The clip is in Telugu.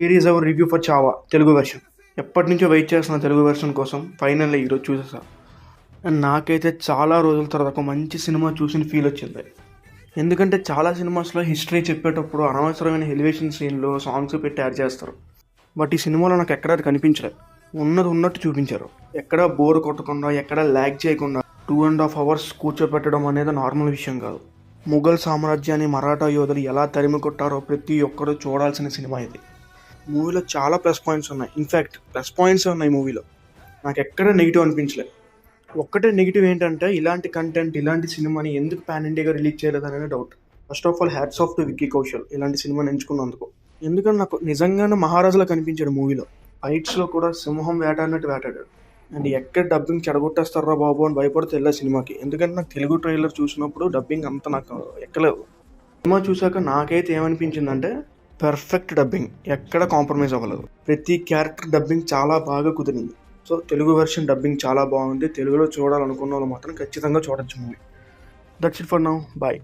Here is our review for Chhaava Telugu version. ఎప్పటి నుంచో వెయిట్ చేస్తున్న తెలుగు వెర్షన్ కోసం ఫైనల్లీ ఈరోజు చూసేసా. అండ్ నాకైతే చాలా రోజుల తర్వాత ఒక మంచి సినిమా చూసిన ఫీల్ వచ్చింది. ఎందుకంటే చాలా సినిమాస్లో హిస్టరీ చెప్పేటప్పుడు అనవసరమైన ఎలివేషన్ సీన్లు సాంగ్స్ పెట్టి యాడ్ చేస్తారు. బట్ ఈ సినిమాలో నాకు ఎక్కడ అది కనిపించలేదు. ఉన్నది ఉన్నట్టు చూపించారు. ఎక్కడా బోర్ కొట్టకుండా, ఎక్కడా ల్యాగ్ చేయకుండా 2.5 hours కూర్చోపెట్టడం అనేది నార్మల్ విషయం కాదు. ముఘల్ సామ్రాజ్యాన్ని మరాఠా యోధులు ఎలా తరిమి కొట్టారో ప్రతి ఒక్కరూ చూడాల్సిన సినిమా ఇది. మూవీలో చాలా ప్లస్ పాయింట్స్ ఉన్నాయి. ఇన్ఫ్యాక్ట్ ప్లస్ పాయింట్స్ ఉన్నాయి మూవీలో. నాకు ఎక్కడ నెగిటివ్ అనిపించలేదు. ఒక్కటే నెగిటివ్ ఏంటంటే ఇలాంటి కంటెంట్, ఇలాంటి సినిమాని ఎందుకు పాన్ ఇండియాగా రిలీజ్ చేయలేదు అనేది doubt. First of all hats off to Vicky Kaushal ఇలాంటి సినిమాని ఎంచుకున్నందుకు. ఎందుకంటే నాకు నిజంగానే మహారాజులా కనిపించాడు మూవీలో. ఫైట్స్లో కూడా సింహం వేటాడినట్టు వేటాడాడు. అండ్ ఎక్కడ డబ్బింగ్ చెడగొట్టేస్తారా బాబు అని భయపడితే వెళ్ళా సినిమాకి. ఎందుకంటే నాకు తెలుగు ట్రైలర్ చూసినప్పుడు డబ్బింగ్ అంత నాకు ఎక్కలేదు. సినిమా చూసాక నాకైతే ఏమనిపించిందంటే పర్ఫెక్ట్ డబ్బింగ్, ఎక్కడ కాంప్రమైజ్ అవ్వలేదు. ప్రతి క్యారెక్టర్ డబ్బింగ్ చాలా బాగా కుదిరింది. సో తెలుగు వెర్షన్ డబ్బింగ్ చాలా బాగుంది. తెలుగులో చూడాలనుకున్న వాళ్ళు మాత్రం ఖచ్చితంగా చూడొచ్చు movie. That's it for now. Bye.